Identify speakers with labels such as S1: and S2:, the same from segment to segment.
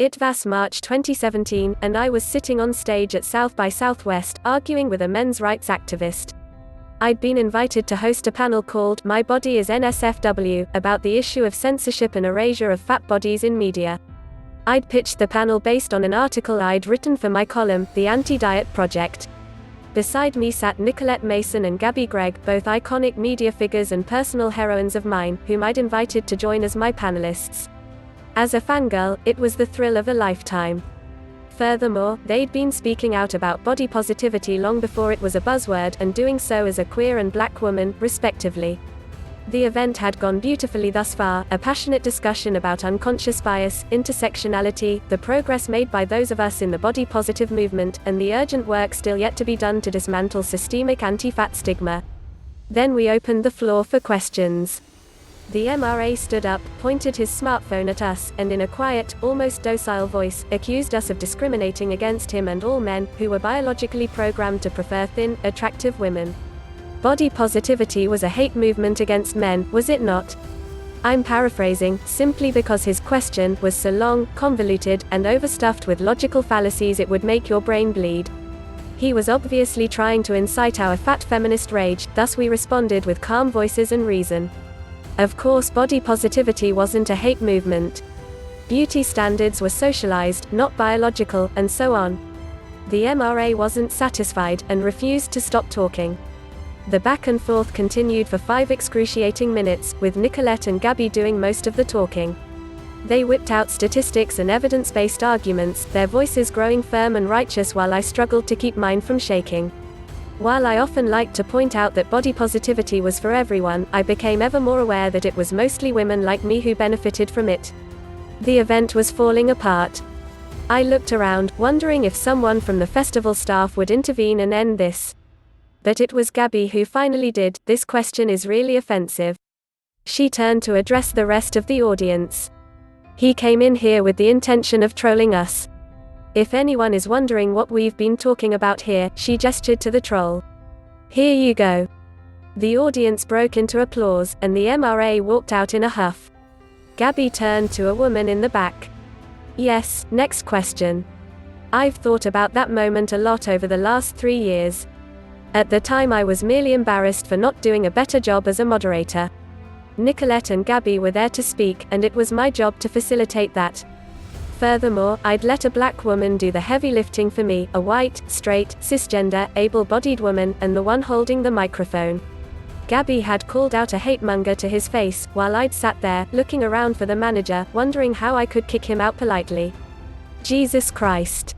S1: It was March 2017, and I was sitting on stage at South by Southwest, arguing with a men's rights activist. I'd been invited to host a panel called My Body is NSFW, about the issue of censorship and erasure of fat bodies in media. I'd pitched the panel based on an article I'd written for my column, The Anti-Diet Project. Beside me sat Nicolette Mason and Gabby Gregg, both iconic media figures and personal heroines of mine, whom I'd invited to join as my panelists. As a fangirl, it was the thrill of a lifetime. Furthermore, they'd been speaking out about body positivity long before it was a buzzword, and doing so as a queer and black woman, respectively. The event had gone beautifully thus far, a passionate discussion about unconscious bias, intersectionality, the progress made by those of us in the body positive movement, and the urgent work still yet to be done to dismantle systemic anti-fat stigma. Then we opened the floor for questions. The MRA stood up, pointed his smartphone at us, and in a quiet, almost docile voice, accused us of discriminating against him and all men, who were biologically programmed to prefer thin, attractive women. Body positivity was a hate movement against men, was it not? I'm paraphrasing, simply because his question was so long, convoluted, and overstuffed with logical fallacies it would make your brain bleed. He was obviously trying to incite our fat feminist rage, thus we responded with calm voices and reason. Of course, body positivity wasn't a hate movement. Beauty standards were socialized, not biological, and so on. The MRA wasn't satisfied, and refused to stop talking. The back and forth continued for 5 excruciating minutes, with Nicolette and Gabby doing most of the talking. They whipped out statistics and evidence-based arguments, their voices growing firm and righteous while I struggled to keep mine from shaking. While I often liked to point out that body positivity was for everyone, I became ever more aware that it was mostly women like me who benefited from it. The event was falling apart. I looked around, wondering if someone from the festival staff would intervene and end this. But it was Gabby who finally did. This question is really offensive. She turned to address the rest of the audience. He came in here with the intention of trolling us. If anyone is wondering what we've been talking about here, she gestured to the troll. Here you go. The audience broke into applause, and the MRA walked out in a huff. Gabby turned to a woman in the back. Yes, next question. I've thought about that moment a lot over the last 3 years. At the time I was merely embarrassed for not doing a better job as a moderator. Nicolette and Gabby were there to speak, and it was my job to facilitate that. Furthermore, I'd let a black woman do the heavy lifting for me, a white, straight, cisgender, able-bodied woman, and the one holding the microphone. Gabby had called out a hate-monger to his face, while I'd sat there, looking around for the manager, wondering how I could kick him out politely. Jesus Christ.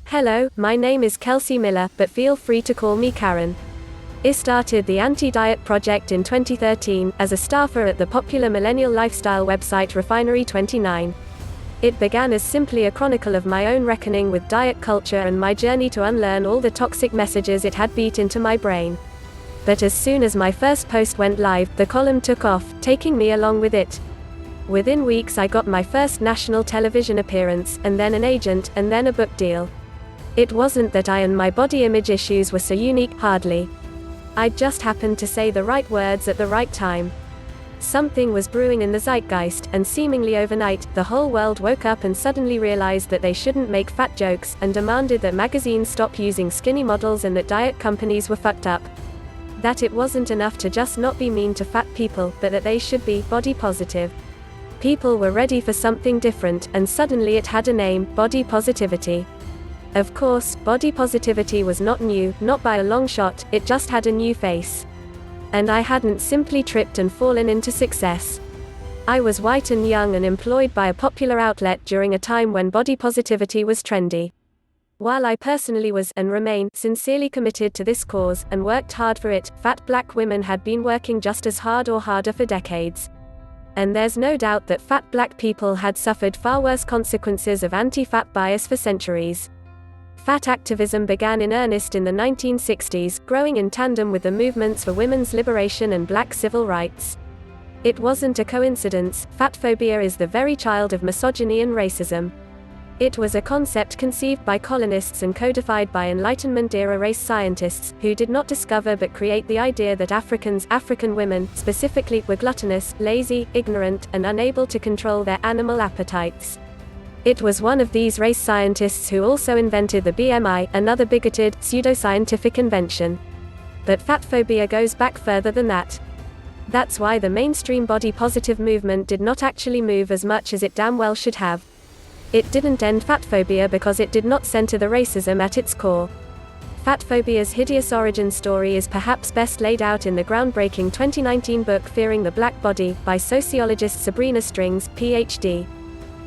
S1: Hello, my name is Kelsey Miller, but feel free to call me Karen. I started the Anti-Diet Project in 2013, as a staffer at the popular millennial lifestyle website Refinery 29. It began as simply a chronicle of my own reckoning with diet culture and my journey to unlearn all the toxic messages it had beat into my brain. But as soon as my first post went live, the column took off, taking me along with it. Within weeks I got my first national television appearance, and then an agent, and then a book deal. It wasn't that I and my body image issues were so unique, hardly. I'd just happened to say the right words at the right time. Something was brewing in the zeitgeist, and seemingly overnight, the whole world woke up and suddenly realized that they shouldn't make fat jokes, and demanded that magazines stop using skinny models and that diet companies were fucked up. That it wasn't enough to just not be mean to fat people, but that they should be body positive. People were ready for something different, and suddenly it had a name: body positivity. Of course, body positivity was not new, not by a long shot, it just had a new face. And I hadn't simply tripped and fallen into success. I was white and young and employed by a popular outlet during a time when body positivity was trendy. While I personally was, and remain, sincerely committed to this cause, and worked hard for it, fat black women had been working just as hard or harder for decades. And there's no doubt that fat black people had suffered far worse consequences of anti-fat bias for centuries. Fat activism began in earnest in the 1960s, growing in tandem with the movements for women's liberation and black civil rights. It wasn't a coincidence, fatphobia is the very child of misogyny and racism. It was a concept conceived by colonists and codified by Enlightenment-era race scientists, who did not discover but create the idea that African women, specifically, were gluttonous, lazy, ignorant, and unable to control their animal appetites. It was one of these race scientists who also invented the BMI, another bigoted, pseudoscientific invention. But fat phobia goes back further than that. That's why the mainstream body positive movement did not actually move as much as it damn well should have. It didn't end fat phobia because it did not center the racism at its core. Fat phobia's hideous origin story is perhaps best laid out in the groundbreaking 2019 book Fearing the Black Body, by sociologist Sabrina Strings, Ph.D.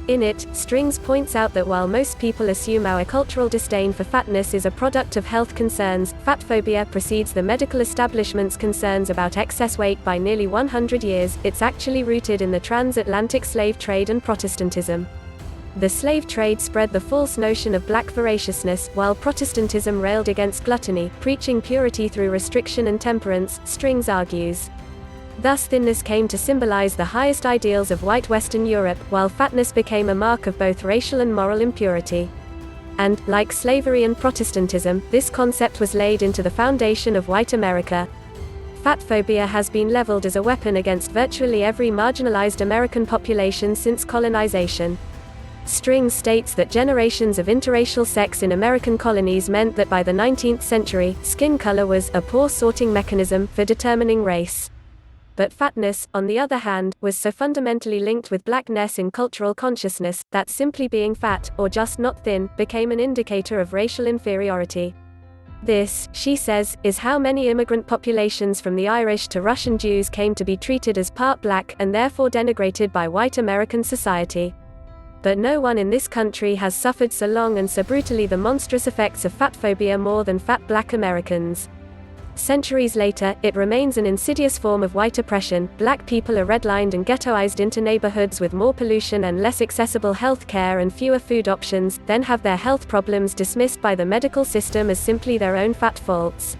S1: In it, Strings points out that while most people assume our cultural disdain for fatness is a product of health concerns, fat phobia precedes the medical establishment's concerns about excess weight by nearly 100 years. It's actually rooted in the transatlantic slave trade and Protestantism. The slave trade spread the false notion of black voraciousness, while Protestantism railed against gluttony, preaching purity through restriction and temperance, Strings argues. Thus thinness came to symbolize the highest ideals of white Western Europe, while fatness became a mark of both racial and moral impurity. And, like slavery and Protestantism, this concept was laid into the foundation of white America. Fat phobia has been leveled as a weapon against virtually every marginalized American population since colonization. Strings states that generations of interracial sex in American colonies meant that by the 19th century, skin color was a poor sorting mechanism for determining race. But fatness, on the other hand, was so fundamentally linked with blackness in cultural consciousness, that simply being fat, or just not thin, became an indicator of racial inferiority. This, she says, is how many immigrant populations from the Irish to Russian Jews came to be treated as part black and therefore denigrated by white American society. But no one in this country has suffered so long and so brutally the monstrous effects of fat phobia more than fat black Americans. Centuries later, it remains an insidious form of white oppression. Black people are redlined and ghettoized into neighborhoods with more pollution and less accessible health care and fewer food options, then have their health problems dismissed by the medical system as simply their own fat faults.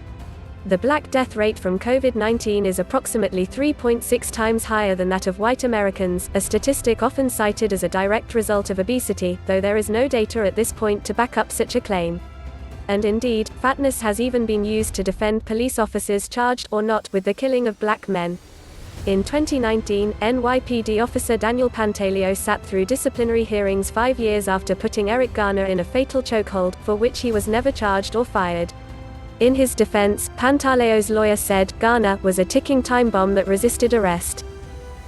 S1: The black death rate from COVID-19 is approximately 3.6 times higher than that of white Americans, a statistic often cited as a direct result of obesity, though there is no data at this point to back up such a claim. And indeed, fatness has even been used to defend police officers charged or not with the killing of black men. In 2019, NYPD officer Daniel Pantaleo sat through disciplinary hearings 5 years after putting Eric Garner in a fatal chokehold, for which he was never charged or fired. In his defense, Pantaleo's lawyer said Garner was a ticking time bomb that resisted arrest.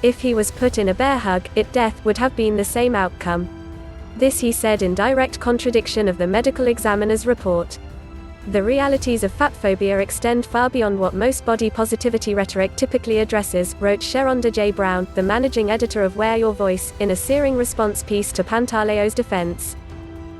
S1: If he was put in a bear hug, death would have been the same outcome. This he said in direct contradiction of the medical examiner's report. The realities of fat phobia extend far beyond what most body positivity rhetoric typically addresses, wrote Sharonda J. Brown, the managing editor of Wear Your Voice, in a searing response piece to Pantaleo's defense.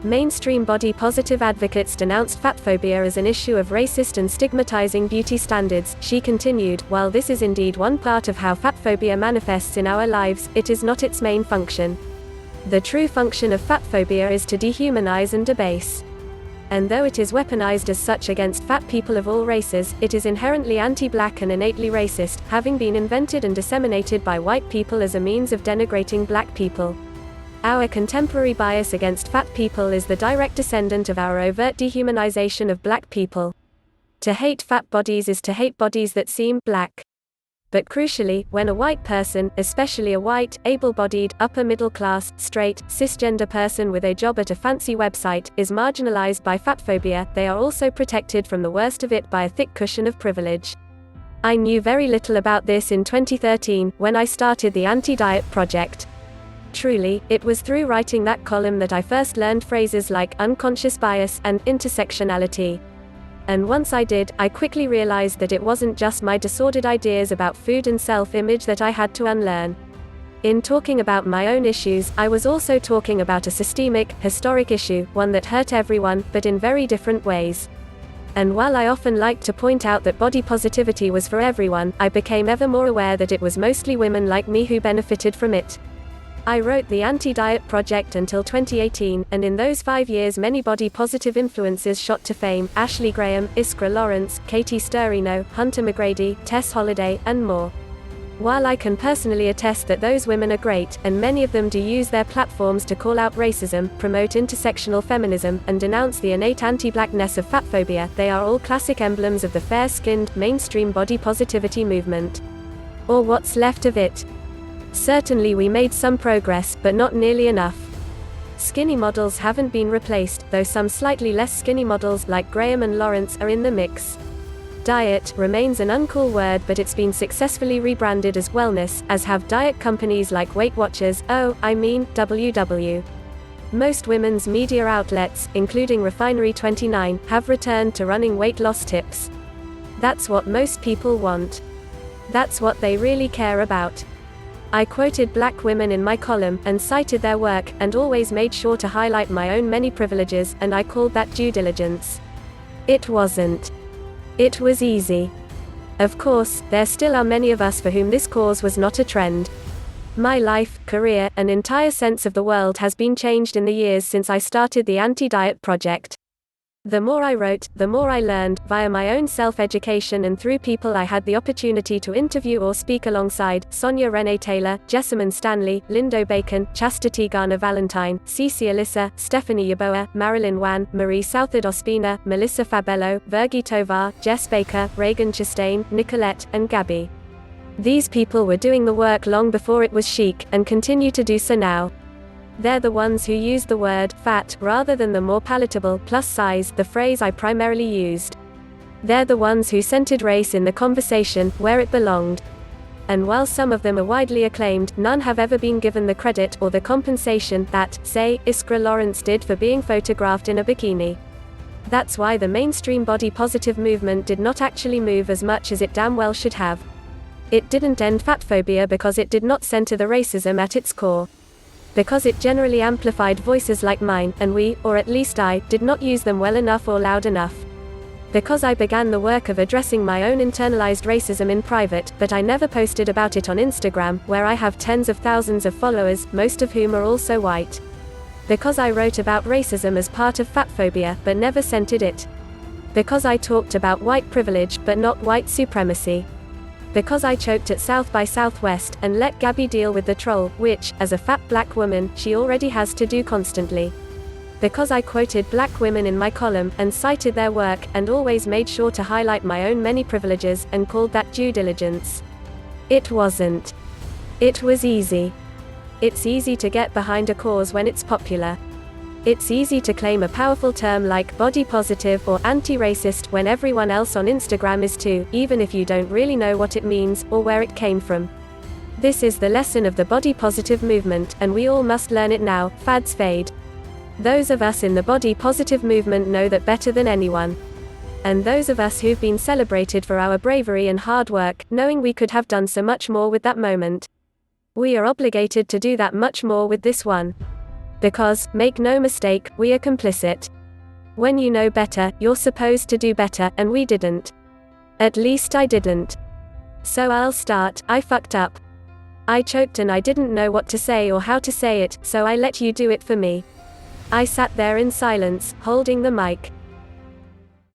S1: Mainstream body positive advocates denounced fat phobia as an issue of racist and stigmatizing beauty standards. She continued, while this is indeed one part of how fat phobia manifests in our lives, it is not its main function. The true function of fat phobia is to dehumanize and debase. And though it is weaponized as such against fat people of all races, it is inherently anti-black and innately racist, having been invented and disseminated by white people as a means of denigrating black people. Our contemporary bias against fat people is the direct descendant of our overt dehumanization of black people. To hate fat bodies is to hate bodies that seem black. But crucially, when a white person, especially a white, able-bodied, upper-middle-class, straight, cisgender person with a job at a fancy website, is marginalized by fat phobia, they are also protected from the worst of it by a thick cushion of privilege. I knew very little about this in 2013, when I started the Anti-Diet Project. Truly, it was through writing that column that I first learned phrases like unconscious bias and intersectionality. And once I did, I quickly realized that it wasn't just my disordered ideas about food and self-image that I had to unlearn. In talking about my own issues, I was also talking about a systemic, historic issue, one that hurt everyone, but in very different ways. And while I often liked to point out that body positivity was for everyone, I became ever more aware that it was mostly women like me who benefited from it. I wrote the Anti-Diet Project until 2018, and in those 5 years many body-positive influencers shot to fame: Ashley Graham, Iskra Lawrence, Katie Sturino, Hunter McGrady, Tess Holliday, and more. While I can personally attest that those women are great, and many of them do use their platforms to call out racism, promote intersectional feminism, and denounce the innate anti-blackness of fatphobia, they are all classic emblems of the fair-skinned, mainstream body positivity movement. Or what's left of it. Certainly we made some progress, but not nearly enough. Skinny models haven't been replaced, though some slightly less skinny models like Graham and Lawrence are in the mix. Diet remains an uncool word, but it's been successfully rebranded as wellness, as have diet companies like Weight Watchers, WW. Most women's media outlets, including Refinery29, have returned to running weight loss tips. That's what most people want. That's what they really care about. I quoted black women in my column, and cited their work, and always made sure to highlight my own many privileges, and I called that due diligence. It wasn't. It was easy. Of course, there still are many of us for whom this cause was not a trend. My life, career, and entire sense of the world has been changed in the years since I started the Anti-Diet Project. The more I wrote, the more I learned, via my own self-education and through people I had the opportunity to interview or speak alongside: Sonia Renee Taylor, Jessamine Stanley, Lindo Bacon, Chastity Garner-Valentine, Cece Alyssa, Stephanie Yeboah, Marilyn Wan, Marie Southard Ospina, Melissa Fabello, Virgie Tovar, Jess Baker, Reagan Chastain, Nicolette, and Gabby. These people were doing the work long before it was chic, and continue to do so now. They're the ones who used the word fat rather than the more palatable plus size, the phrase I primarily used. They're the ones who centered race in the conversation, where it belonged. And while some of them are widely acclaimed, none have ever been given the credit or the compensation that, say, Iskra Lawrence did for being photographed in a bikini. That's why the mainstream body positive movement did not actually move as much as it damn well should have. It didn't end fatphobia because it did not center the racism at its core. Because it generally amplified voices like mine, and we, or at least I, did not use them well enough or loud enough. Because I began the work of addressing my own internalized racism in private, but I never posted about it on Instagram, where I have tens of thousands of followers, most of whom are also white. Because I wrote about racism as part of fatphobia, but never centered it. Because I talked about white privilege, but not white supremacy. Because I choked at South by Southwest, and let Gabby deal with the troll, which, as a fat black woman, she already has to do constantly. Because I quoted black women in my column, and cited their work, and always made sure to highlight my own many privileges, and called that due diligence. It wasn't. It was easy. It's easy to get behind a cause when it's popular. It's easy to claim a powerful term like body positive or anti-racist when everyone else on Instagram is too, even if you don't really know what it means, or where it came from. This is the lesson of the body positive movement, and we all must learn it now. Fads fade. Those of us in the body positive movement know that better than anyone. And those of us who've been celebrated for our bravery and hard work, knowing we could have done so much more with that moment. We are obligated to do that much more with this one. Because, make no mistake, we are complicit. When you know better, you're supposed to do better, and we didn't. At least I didn't. So I'll start. I fucked up. I choked and I didn't know what to say or how to say it, so I let you do it for me. I sat there in silence, holding the mic.